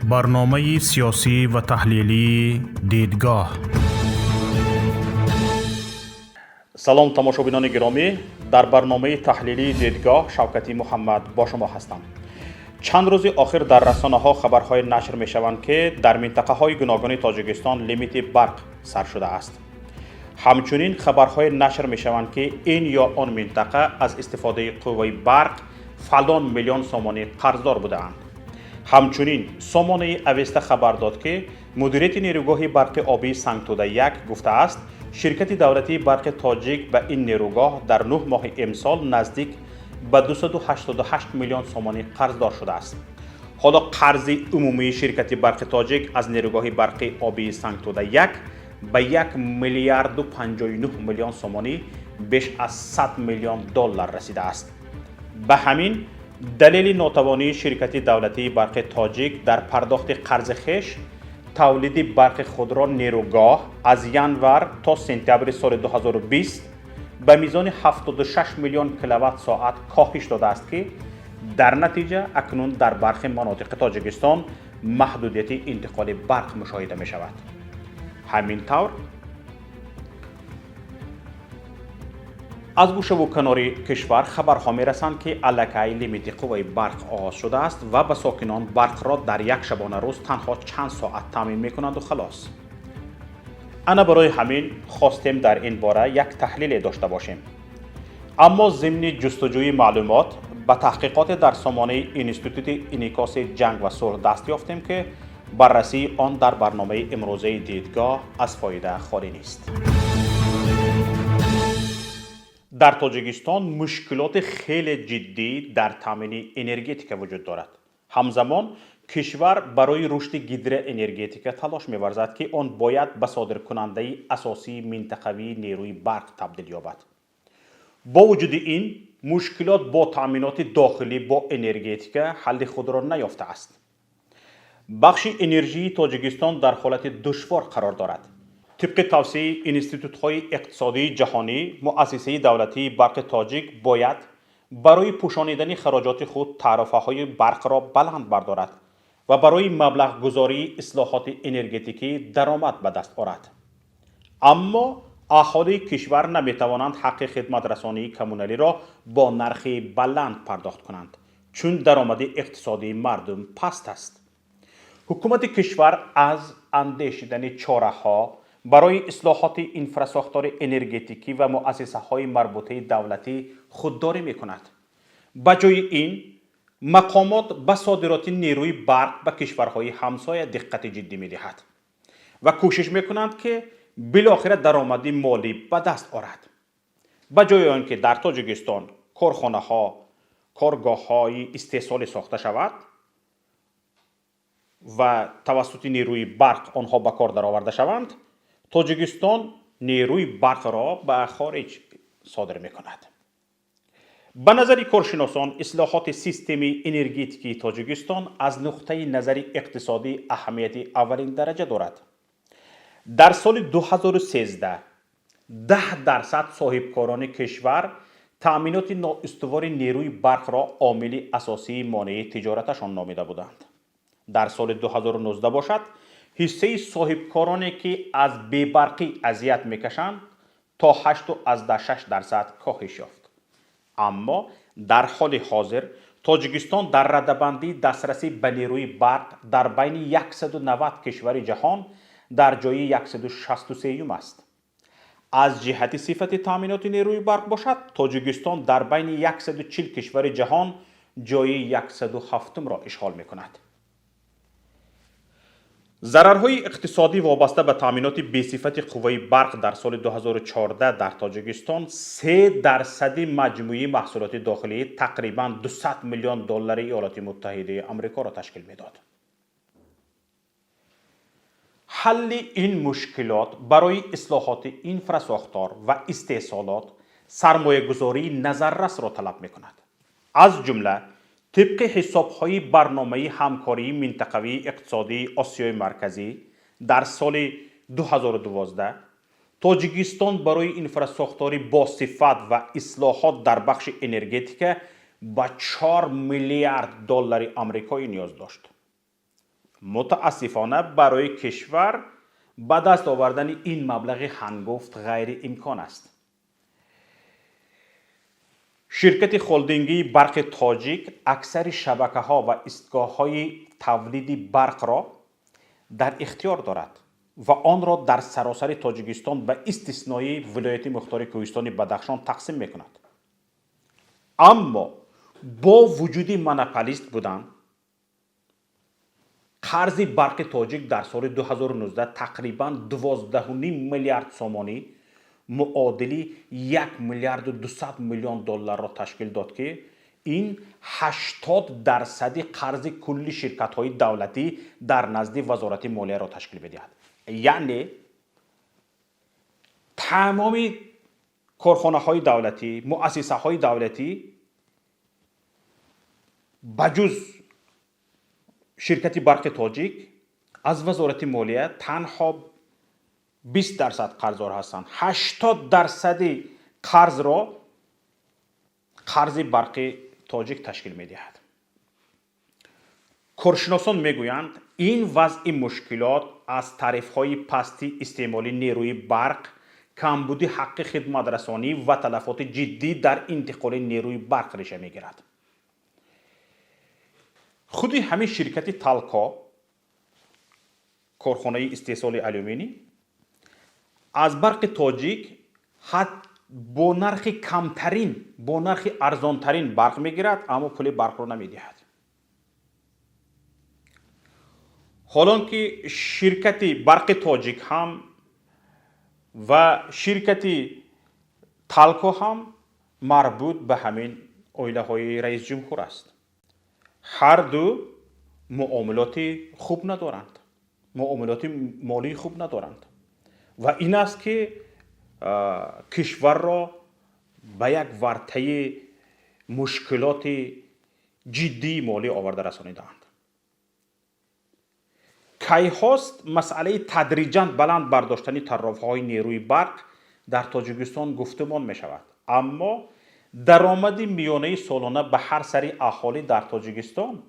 برنامه سیاسی و تحلیلی دیدگاه. سلام تماشابینان گرامی، در برنامه تحلیلی دیدگاه شوکتی محمد با شما هستم. چند روز آخر در رسانه ها خبرهای نشر می شوند که در منطقه های گوناگون تاجیکستان لیمیت برق سر شده است. همچنین خبرهای نشر می شوند که این یا آن منطقه از استفاده قوه برق فلان میلیون سومانی قرضدار بودند. همچنین سامانه اوستا خبر داد که مدیریت نیروگاه برق آبی سنگتوده یک گفته است شرکت دولتی برق تاجیک به این نیروگاه در 9 ماه امسال نزدیک به 288 میلیون سومانی قرضدار شده است. حالا قرض عمومی شرکت برق تاجیک از نیروگاه برق آبی سنگتوده یک به 1 میلیارد و 59 میلیون سومانی بیش از 100 میلیون دلار رسیده است. به همین دلیل ناتوانی شرکت دولتی برق تاجیک در پرداخت قرض خویش تولید برق خود را نیروگاه از ینور تا سپتامبر سال 2020 به میزان 76 میلیون کیلووات ساعت کاهش داده است که در نتیجه اکنون در برخی مناطق تاجیکستان محدودیت انتقال برق مشاهده می شود. همینطور از گوشه و کنار کشور خبرها می رسند که الکی لیمیت قوه برق آغاز شده است و به ساکنان برق را در یک شبانه روز تنها چند ساعت تامین می کنند و خلاص. انا برای همین خواستیم در این باره یک تحلیل داشته باشیم. اما ضمن جستجوی معلومات به تحقیقات در سامانه انستیتوت انعکاس جنگ و صلح دست یافتیم که بررسی آن در برنامه امروزه دیدگاه از فایده خالی نیست. در تاجیکستان مشکلات خیلی جدی در تامین انرژی وجود دارد. همزمان کشور برای رشد گیدر انرژی تلاش می‌ورزد که آن باید به صادرکننده اساسی منطقوی نیروی برق تبدیل یابد. با وجود این مشکلات با تامینات داخلی با انرژی حل خود را نیافته است. بخش انرژی تاجیکستان در حالت دشوار قرار دارد. طبق توصیه انستیتوت‌های اقتصادی جهانی، مؤسسه دولتی برق تاجیک باید برای پوشانیدن خراجات خود تعرفه‌های برق را بلند بردارد و برای مبلغ گذاری اصلاحات انرژتیکی درآمد به دست آورد. اما اهالی کشور نمی‌توانند حق خدمت رسانی کمونالی را با نرخ بلند پرداخت کنند چون درآمد اقتصادی مردم پست است. حکومت کشور از اندیشیدن چاره‌ها برای اصلاحات انفراستراکچور انرژتیکی و مؤسسه‌های مربوطه دولتی خودداری می‌کند. به جای این مقامات به صادرات نیروی برق به کشورهای همسایه دقت جدی می‌دهد و کوشش می‌کنند که بالاخره درآمد مالی به دست آورد. به جای آنکه در تاجیکستان کارخانه‌ها، کارگاه‌های استحصال ساخته شود و توسط نیروی برق آنها به کار درآورده شوند، تاجیکستان نیروی برق را به خارج صادر می کند. به نظر کارشناسان اصلاحات سیستم انرژتیکی تاجیکستان از نقطه نظر اقتصادی اهمیت اولین درجه دارد. در سال 2013 10% صاحبکاران کشور تأمینات نااستوار نیروی برق را عامل اساسی مانع تجارتشان نامیده بودند. در سال 2019 باشد حصه صاحبکارانی که از بی‌برقی اذیت میکشند تا 8.6% کاهش یافت. اما در حال حاضر تاجیکستان در رده‌بندی دسترسی به نیروی برق در بین 190 کشور جهان در جای 163 است. از جهت صفت تامینات نیروی برق باشد تاجیکستان در بین 140 کشور جهان جای 107 را اشغال میکند. ضررهای اقتصادی وابسته به تامینات بی‌صفت قوه برق در سال 2014 در تاجیکستان 3% مجموعی محصولات داخلی تقریباً 200 میلیون دلار ایالات متحده آمریکا را تشکیل میداد. حل این مشکلات برای اصلاحات انفراستراکچور و استحصالات سرمایه‌گذاری نظررس را طلب می‌کند. از جمله طبق حساب‌های برنامه همکاری منطقوی اقتصادی آسیای مرکزی در سال 2012 تاجیکستان برای انفراستراکچور با صفت و اصلاحات در بخش انرژتیک به 4 میلیارد دلار آمریکایی نیاز داشت. متاسفانه برای کشور به دست آوردن این مبلغ هنگفت غیر امکان است. شرکت هلدینگی برق تاجیک اکثر شبکه ها و ایستگاه های تولید برق را در اختیار دارد و آن را در سراسر تاجیکستان به استثنای ولایت مختار کوهستان بدخشان تقسیم می کند. اما با وجود مناپولیست بودن، قرض برق تاجیک در سال 2019 تقریبا 12.5 میلیارد سومانی معادل 1 میلیارد و 200 میلیون دلار را تشکیل داد که این 80% قرض کلی شرکت های دولتی در نزد وزارت مالیه را تشکیل می‌دهد. یعنی تمام کارخانه های دولتی، مؤسسه های دولتی بجز شرکت برق تاجیک از وزارت مالیه تنها 20% قرضدار هستند. 80% قرض را قرض برق تاجیک تشکیل می‌دهد. کارشناسان میگویند این وضع مشکلات از تعرفه‌های پستی استعمال نیروی برق، کمبود حق خدمت رسانی و تلفات جدی در انتقال نیروی برق ریشه میگیرد. خود همین شرکت تالکا، کارخانه استحصال آلومینی، از برق تاجیک با نرخ کمترین، با نرخ ارزانترین برق میگیرد، اما پول برق را نمیدهد. حالا که شرکت برق تاجیک هم و شرکت تالکا هم مربوط به همین عائله های رئیس جمهور است. هر دو معاملات خوب ندارند، معاملات مالی خوب ندارند و این است که کشور را به یک ورطه مشکلات جدی مالی آورده رسانیدند. کی هاست مسئله تدریجاً بلند برداشتن تعرفه‌های نیروی برق در تاجیکستان گفتمان می شود، اما درآمد میانه سالانه به هر سری اهالی در تاجیکستان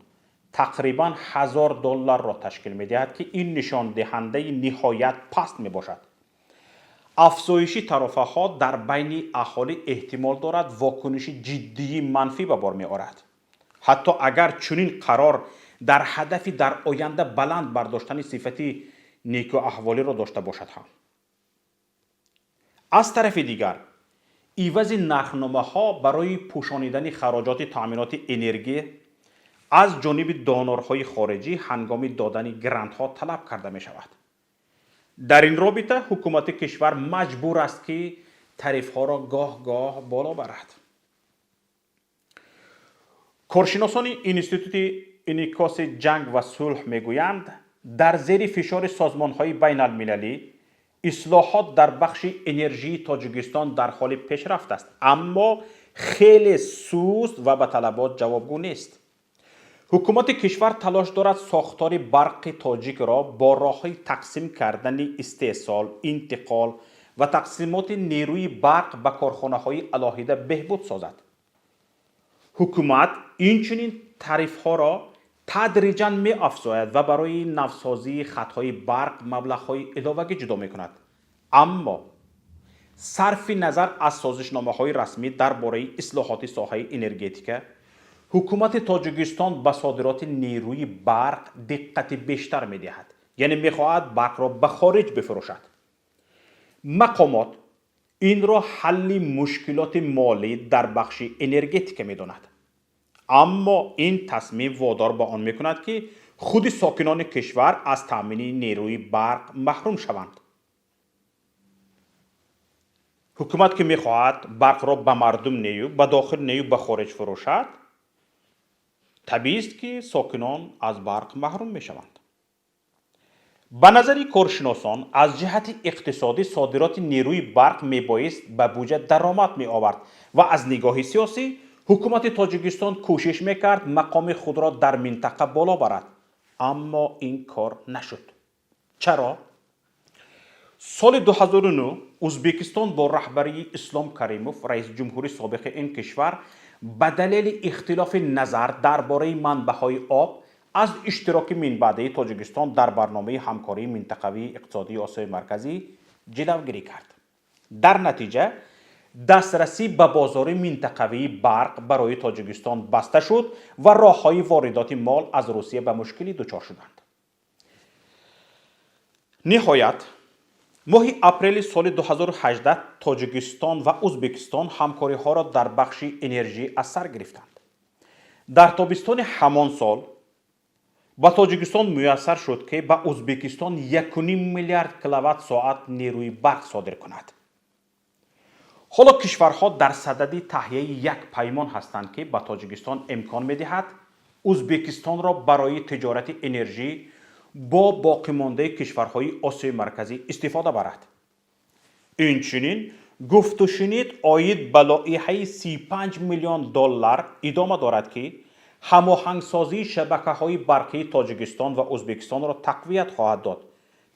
تقریباً $1000 را تشکیل می دهد که این نشان دهنده نهایت پست می باشد. افزایش تعرفه‌ها در بین اهالی احتمال دارد واکنش جدی منفی به بار می آورد. حتی اگر چنین قرار در هدفی در آینده بلند برداشتن صفتی نیکو احوالی را داشته باشد هم. از طرف دیگر عوض نرخنامه ها برای پوشانیدن خراجات تأمینات انرژی از جانب دانورهای خارجی هنگام دادن گرانت ها طلب کرده می شود. در این رابطه حکومت کشور مجبور است که تعرفه ها را گاه گاه بالا برد. کارشناسان انستیتوت انعکاس جنگ و صلح میگویند در زیر فشار سازمان‌های بین المللی اصلاحات در بخش انرژی تاجیکستان در حال پیشرفت است، اما خیلی سست و به طلبات جوابگو نیست. حکومت کشور تلاش دارد ساختار برق تاجیک را با راه‌های تقسیم کردن استحصال، انتقال و تقسیمات نیروی برق به کارخانه‌های علاهیده بهبود سازد. حکومت اینچنین تعرفه‌ها را تدریجاً می افزاید و برای نوسازی خطهای برق مبلغ‌های علاوه‌ای جدا می کند. اما صرف نظر از سازشنامه‌های رسمی درباره اصلاحات ساحه انرژتیک، حکومت تاجیکستان به صادرات نیروی برق دقت بیشتر می دهد. یعنی می خواهد برق را به خارج بفروشد. مقامات این را حل مشکلات مالی در بخش انرژتیک می داند. اما این تصمیم وادار به آن می کند که خود ساکنان کشور از تامین نیروی برق محروم شوند. حکومت که می خواهد برق را به مردم نیو به داخل نیو به خارج فروشد، طبیعی است که ساکنان از برق محروم می شوند. به نظر کارشناسان از جهت اقتصادی صادرات نیروی برق می بایست به بودجه درآمد می آورد و از نگاه سیاسی حکومت تاجیکستان کوشش می کرد مقام خود را در منطقه بالا برد، اما این کار نشد. چرا؟ سال 2009 ازبکستان با رهبری اسلام کریموف رئیس جمهور سابق این کشور به دلیل اختلاف نظر درباره منبع‌های آب از اشتراک منبعده تاجیکستان در برنامه همکاری منطقوی اقتصادی آسیای مرکزی جلوگیری کرد. در نتیجه دسترسی به بازار منطقوی برق برای تاجیکستان بسته شد و راههای واردات مال از روسیه به مشکلی دچار شدند. نهایت ماه اپریل سال 2018 تاجیکستان و ازبکستان همکاری ها را در بخش انرژی از سر گرفتند. در تابستان همان سال با تاجیکستان میسر شد که به ازبکستان 1.5 میلیارد کیلووات ساعت نیروی برق صادر کند. حالا کشورها در صدد تهیه یک پیمان هستند که به تاجیکستان امکان می‌دهد ازبکستان را برای تجارت انرژی با باقی مانده کشورهای آسیای مرکزی استفاده برد. اینچنین گفت و شنید عاید به لایحه 35 میلیون دلار ادامه دارد که هماهنگسازی شبکه‌های برقی تاجیکستان و ازبکستان را تقویت خواهد داد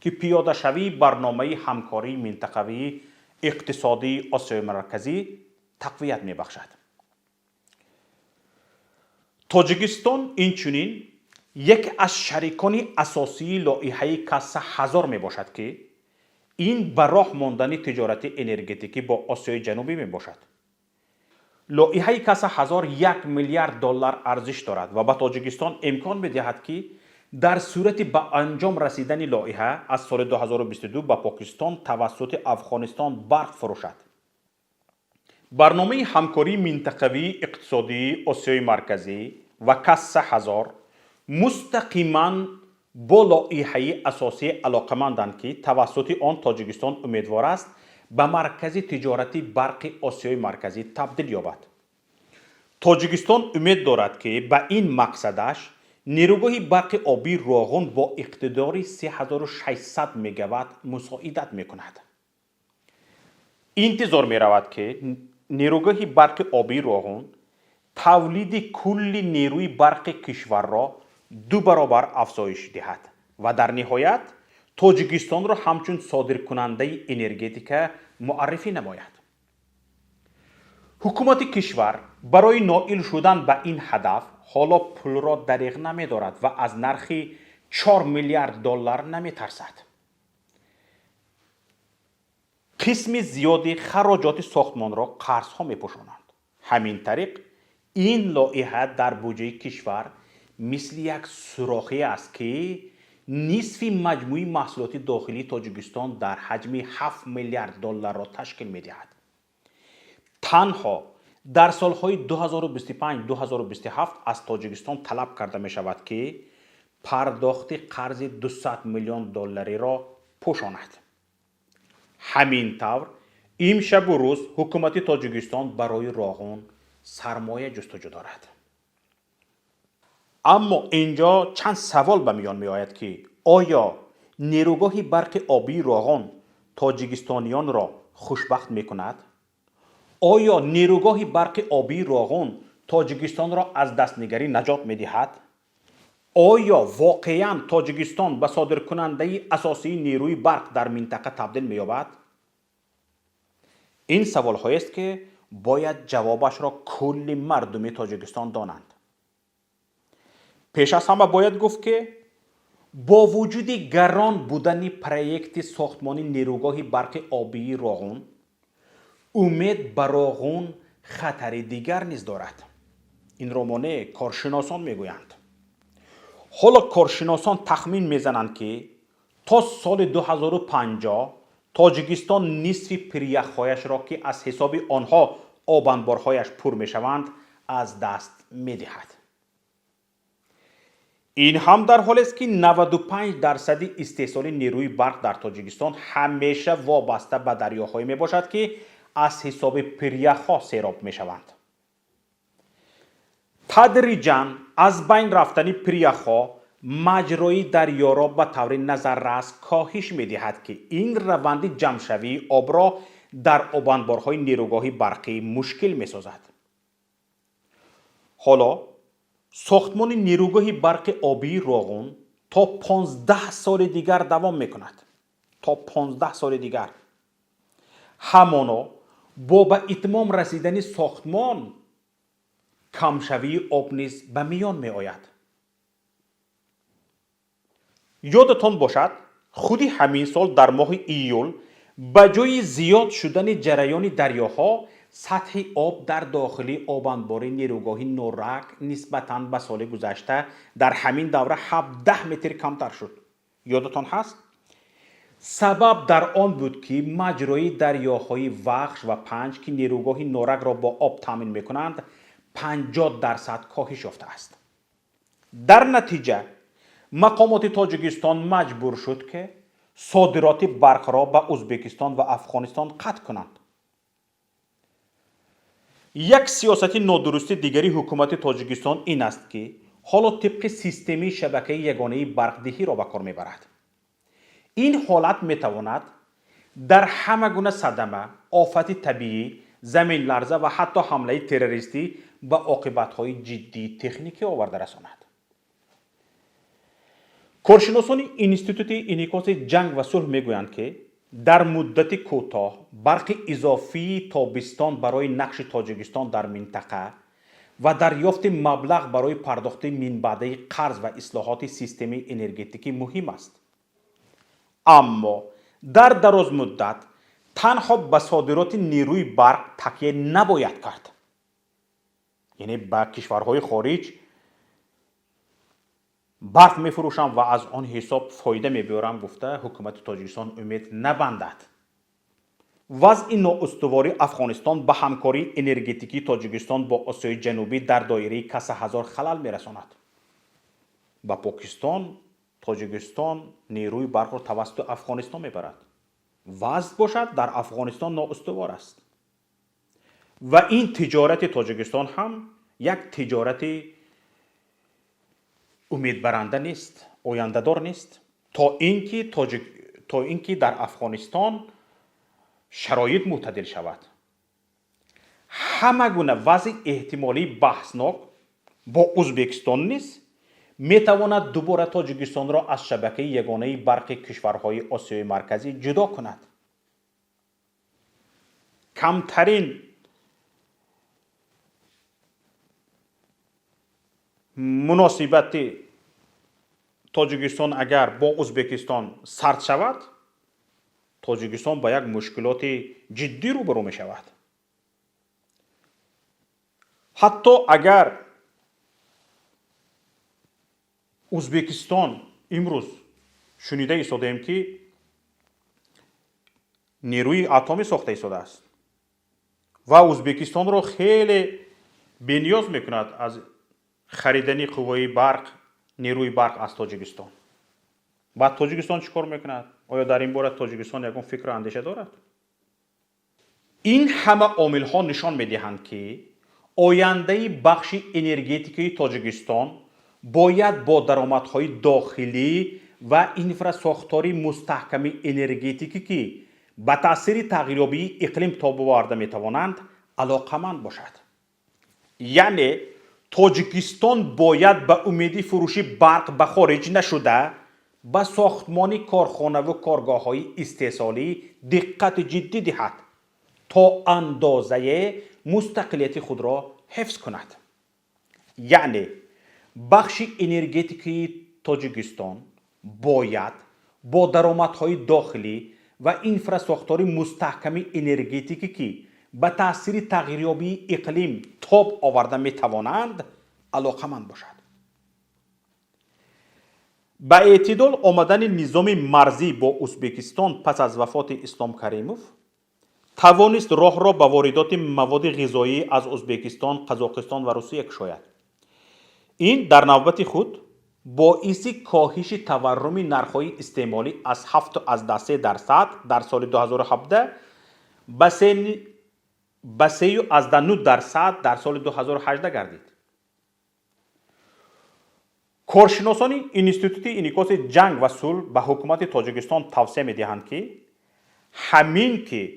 که پیاده شوی برنامه همکاری منطقوی اقتصادی آسیای مرکزی تقویت می‌بخشد. تاجیکستان اینچنین یک از شریکان اساسی لایحه کاسه 1000 میباشد که این به راه ماندن تجارت انرژتیکی با آسیای جنوبی میباشد. لایحه کاسه 1000 1 میلیارد دلار ارزش دارد و به تاجیکستان امکان میدهد که در صورت به انجام رسیدن لایحه از سال 2022 به پاکستان توسط افغانستان برق فروشد. برنامه همکاری منطقوی اقتصادی آسیای مرکزی و کاسه 1000 مستقیما با لایحه اساسی علاقمندند که توسط آن تاجیکستان امیدوار است به مرکز تجارتی برق آسیای مرکزی تبدیل یابد. تاجیکستان امید دارد که به این مقصدش نیروگاه برق آبی راغون با اقتدار 3600 مگاوات مساعدت میکند. انتظار می رود که نیروگاه برق آبی راغون تولید کل نیروی برق کشور را 2 برابر افزایش دهد و در نهایت تاجیکستان را همچون صادرکننده انرژتیک معرفی نماید. حکومت کشور برای نائل شدن به این هدف حالا پول را دریغ نمی دارد و از نرخ 4 میلیارد دلار نمی ترسد. قسم زیادی خراجات ساختمان را قرض ها می پوشانند. همین طریق این لایحه در بودجه کشور مثل یک سوراخی است که نصف مجموع محصولات داخلی تاجیکستان در حجم 7 میلیارد دلار را تشکیل می دهد. تنها در سالهای 2025-2027 از تاجیکستان طلب کرده می شود که پرداخت قرض 200 میلیون دلاری را پوشاند. همین طور امشب و روز حکومت تاجیکستان برای راغون سرمایه جستجو دارد. اما اینجا چند سوال به میان می آید که آیا نیروگاه برق آبی راغون تاجیکستانیان را خوشبخت می کند؟ آیا نیروگاه برق آبی راغون تاجیکستان را از دستنگری نجات می دهد؟ آیا واقعاً تاجیکستان به صادرکننده اساسی نیروی برق در منطقه تبدیل می یابد؟ این سوال هایی است که باید جوابش را کل مردم تاجیکستان دانند. پیش از همه باید گفت که با وجود گران بودن پروژه ساختمان نیروگاه برق آبی راغون، امید به راغون خطر دیگر نیز دارد. این را مانع کارشناسان میگویند. حالا کارشناسان تخمین میزنند که تا سال 2050 تاجیکستان نصف پریخ‌هایش را که از حساب آنها آبانبارهایش پر میشوند از دست میدهد. این هم در حالی است که 95% استحصال نیروی برق در تاجیکستان همیشه وابسته به دریاهایی می باشد که از حساب پریخ‌ها سیراب می شوند. تدریجاً از بین رفتن پریخ‌ها مجرای دریا را به طور نظررس کاهش می دهد که این روند جمع‌شوی آب را در آبانبارهای نیروگاه برقی مشکل می سازد. حالا ساختمان نیروگاه برق آبی راغون تا 15 سال دیگر دوام می کند. تا 15 سال دیگر. همانا با به اتمام رسیدن ساختمان کمشوی آب نیز به میان می آید. یادتان باشد خودی همین سال در ماه ایول به جای زیاد شدن جریان دریاها سطح آب در داخل آبانبار نیروگاه نورک نسبتاً به سال گذشته در همین دوره 17 متر کمتر شد. یادتان هست؟ سبب در آن بود که مجرای دریاهای وخش و پنج که نیروگاه نورک را با آب تامین میکنند 50% کاهش یافته است. در نتیجه مقامات تاجیکستان مجبور شد که صادرات برق را به ازبکستان و افغانستان قطع کنند. یک سیاست نادرست دیگری حکومت تاجیکستان این است که حالا طبق سیستمی شبکه یگانه برقدهی را به کار میبرد. این حالت میتواند در همه گونه صدمه، آفت طبیعی، زمین لرزه و حتی حمله تروریستی به عاقبت‌های جدی تکنیکی آورده رساند. کارشناسان اینستیتوت انعکاس جنگ و صلح میگویند که در مدت کوتاه برق اضافی تابستان برای نقش تاجیکستان در منطقه و دریافت مبلغ برای پرداخت منبعده قرض و اصلاحات سیستم انرژتیکی مهم است. اما در دراز مدت تنها به صادرات نیروی برق تکیه نباید کرد. یعنی به کشورهای خارج برق میفروشم و از آن حساب فایده میبرم گفته حکومت تاجیکستان امید نبندد. وضع نااستواری افغانستان به همکاری انرژتیکی تاجیکستان با آسیای جنوبی در دایره کسر هزار خلل میرساند. با پاکستان تاجیکستان نیروی برق را توسط افغانستان میبرد. وضع باشد در افغانستان نااستوار است و این تجارت تاجیکستان هم یک تجارت امید برنده نیست، آینده دار نیست تا اینکه در افغانستان شرایط معتدل شود. همه گونه وضع احتمالی بحثناک با ازبکستان نیست میتواند دوباره تاجیکستان را از شبکه یگانه برق کشورهای آسیای مرکزی جدا کند. کمترین مناسبت تاجیکستان اگر با ازبکستان سرد شود تاجیکستان با یک مشکلات جدی روبرو می شود. حتی اگر ازبکستان امروز شنیده ایستادیم که نیروی اتمی ساخته ایستاده است و ازبکستان را خیلی بی‌نیاز میکند از خریدن قوای برق، نیروی برق از تاجیکستان. بعد تاجیکستان چیکار میکند؟ آیا در این باره تاجیکستان یکون فکر و اندیشه دارد؟ این همه عامل ها نشان میدهند که آینده بخش انرژتیکی تاجیکستان باید با درآمدهای داخلی و انفراساختاری مستحکم انرژتیکی که به تاثیر تغییریابی اقلیم تاب آورده میتوانند علاقمند باشد. یعنی تاجیکستان باید به امید فروش برق به خارج نشده به ساختمان کارخانه و کارگاه های استحصالی دقت جدی دهد تا اندازه مستقلیت خود را حفظ کند. یعنی بخش انرژتیکی تاجیکستان باید با درآمدهای داخلی و انفراساختاری مستحکم انرژتیکی که به تاثیر تغییریابی اقلیم تاب آورده میتوانند علاقمند باشد. با اعتدال آمدن نظام مرزی با ازبکستان پس از وفات اسلام کریموف توانست راه را به واردات مواد غذایی از ازبکستان، قزاقستان و روسیه گشاید. این در نوبت خود باعث کاهش تورم نرخ‌های استعمالی از 7.3% در سال 2017 به 3.9% در سال 2018 گردید. کارشناسان اینستیتوت انعکاس جنگ و صلح به حکومت تاجیکستان توصیه می‌دهند که همین که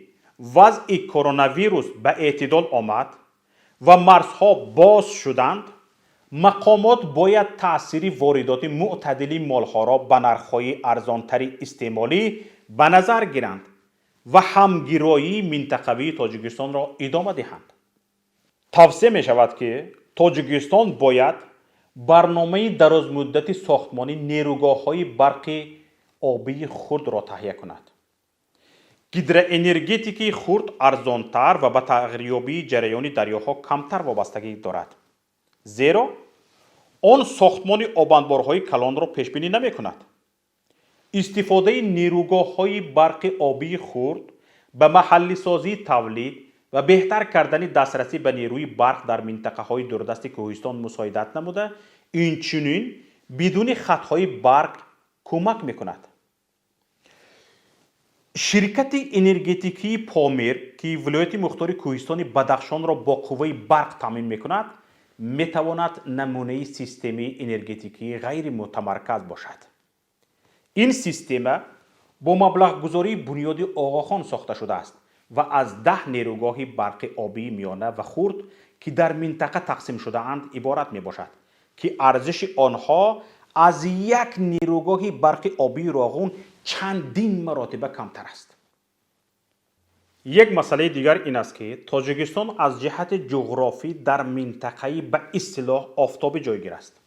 وضع کرونا ویروس به اعتدال آمد و مرزها باز شدند مقامات باید تأثیر واردات معتدل مالها را به نرخ‌های ارزانتر استعمالی به نظر گیرند و همگرایی منطقوی تاجیکستان را ادامه دهند. توصیه می شود که تاجیکستان باید برنامه درازمدت ساختمان نیروگاه‌های برق آبی خرد را تهیه کند. گیدروانرژیتیکی خرد ارزانتر و به تغییریابی جریان دریاها کمتر وابستگی دارد. زیرا آن ساختمان آبانبارهای کلان را پیش بینی نمی کند. استفاده نیروگاه‌های برق آبی خرد به محلی سازی تولید و بهتر کردن دسترسی به نیروی برق در منطقه‌های دوردست کوهستان مساعدت نموده، اینچنین بدون خطهای برق کمک می‌کند. شرکت انرژتیکی پامیر که ولایت مختار کوهستان بدخشان را با قوه برق تامین می‌کند، می‌تواند نمونه سیستم انرژتیکی غیر متمرکز باشد. این سیستم با مبلغ گذاری بنیاد آقاخان ساخته شده است و از 10 نیروگاه برق آبی میانه و خرد که در منطقه تقسیم شده اند عبارت می باشد که ارزش آنها از یک نیروگاه برق آبی راغون چندین مراتب کمتر است. یک مسئله دیگر این است که تاجیکستان از جهت جغرافی در منطقه به اصطلاح آفتابی جایگیر است.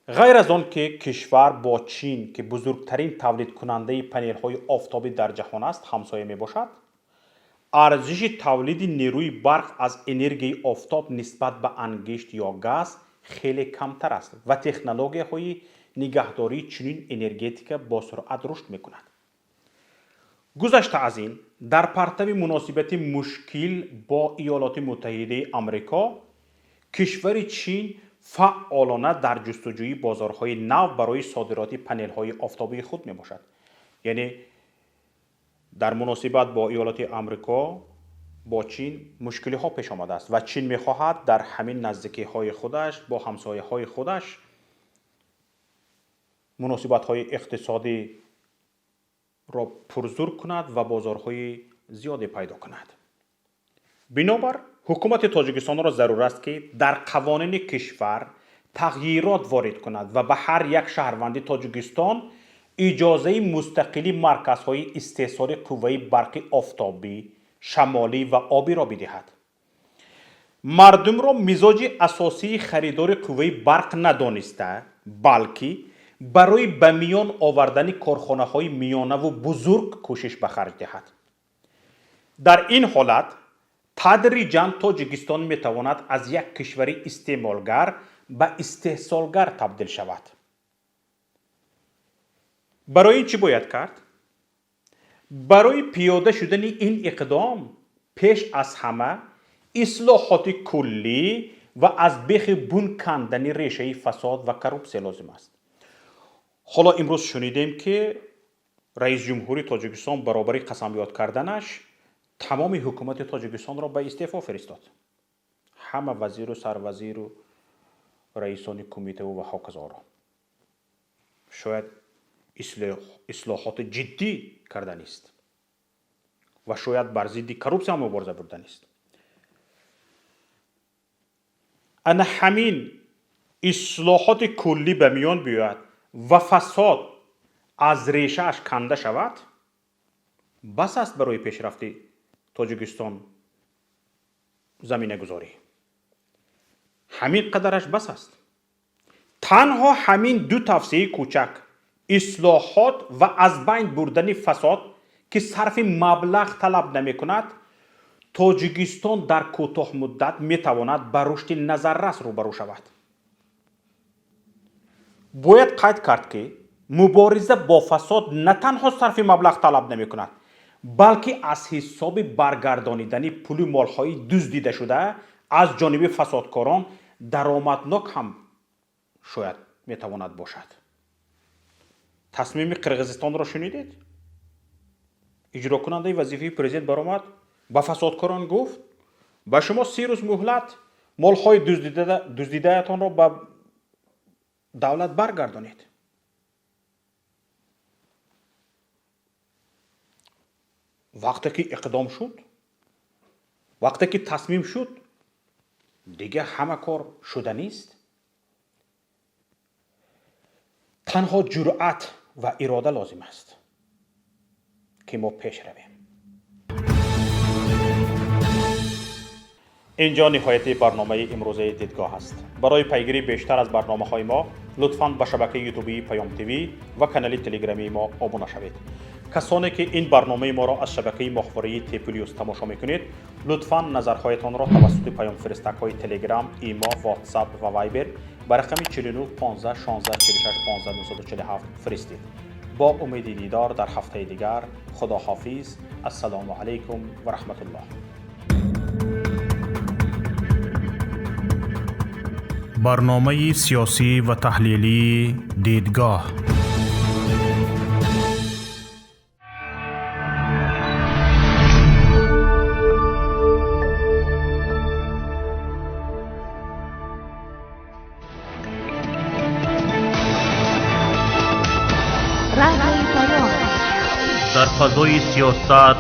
غیر از آن که کشور با چین که بزرگترین تولید کننده پنل های آفتابی در جهان است همسایه می باشد، ارزش تولید نیروی برق از انرژی آفتاب نسبت به انگشت یا گاز خیلی کمتر است و تکنولوژی های نگهداری چنین انرژتیک با سرعت رشد می کند. گذشته از این، در پرتو مناسبت مشکل با ایالات متحده آمریکا، کشور چین فعالانه در جستجوی بازارهای نو برای صادرات پنل های آفتابی خود می باشد. یعنی در مناسبت با ایالات آمریکا با چین مشکلی ها پیش آمده است و چین می خواهد در همین نزدیکی های خودش با همسایه های خودش مناسبت های اقتصادی را پرزور کند و بازارهای زیادی پیدا کند. بنابر حکومت تاجیکستان را ضرور است که در قوانین کشور تغییرات وارد کند و به هر یک شهروند تاجیکستان اجازه مستقلی مرکزهای استحصال قوه برق آفتابی، شمالی و آبی را بدهد. مردم را مزاج اساسی خریدار قوه برق ندانسته، بلکه برای به میان آوردن کارخانه های میانه و بزرگ کوشش به خرج دهد. در این حالت تدریجاً تاجیکستان می تواند از یک کشور استعمالگر به استحصالگر تبدیل شود. برای چی باید کرد؟ برای پیاده شدن این اقدام پیش از همه اصلاحات کلی و از بیخ بن کندن ریشه فساد و کروپسی لازم است. حالا امروز شنیدیم که رئیس جمهوری تاجیکستان برابر قسم یاد کردنش تمام حکومت تاجیکستان را به استعفا فرستاد. همه وزیر و سروزیر و رئیسان کمیته و هاکذا را. شاید اصلاحات جدی کردن است و شاید بر ضد کروپسی هم مبارزه بردن است. انا همین اصلاحات کلی به میان بیاید و فساد از ریشه‌اش کنده شود، بس است برای پیشرفت تاجیکستان زمینه گذاری. همین قدرش بس است. تنها همین دو توصیه کوچک، اصلاحات و از بین بردن فساد که صرف مبلغ طلب نمی کند، تاجیکستان در کوتاه مدت می تواند به رشد نظررس روبرو شود. باید قید کرد که مبارزه با فساد نه تنها صرف مبلغ طلب نمی کند، بلکه از حساب برگردانیدن پول مالهای دزدیده شده از جانب فسادکاران درآمدناک هم شاید می تواند باشد. تصمیم قرقیزستان را شنیدید؟ اجرا کننده وظیفه پرزیدنت برآمد با فسادکاران گفت با شما 30 روز مهلت مالهای دزدیده تان را به دولت برگردانید. وقتی که اقدام شد، وقتی که تصمیم شد، دیگه همه کار شده نیست. تنها جرأت و اراده لازم است که ما پیش رویم. اینجا نهایت برنامه امروزه دیدگاه است. برای پیگیری بیشتر از برنامه‌های ما لطفاً به شبکه یوتیوبی پیام تیوی و کانال تلگرامی ما ابونه شوید. کسانی که این برنامه ما را از شبکه مخابراتی تپلیوس تماشا میکنید لطفاً نظرهایتان را توسط پیام فرستک‌های تلگرام، ایما، واتساپ و وایبر به رقم 49 15 16 46 15 947 فرستید. با امید دیدار در هفته دیگر. خدا حافظ. السلام علیکم و رحمت الله. برنامه سیاسی و تحلیلی دیدگاه. در فضای سیاست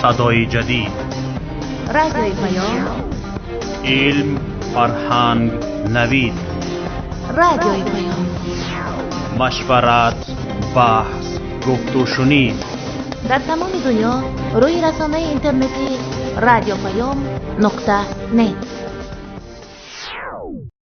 صدای جدید. رادیوی پیام. علم، فرهنگ، نوید. رادیوی پیام. مشورت، بحث، گفت و شنید. در تمام دنیا روی رسانه اینترنتی رادیو پیام .net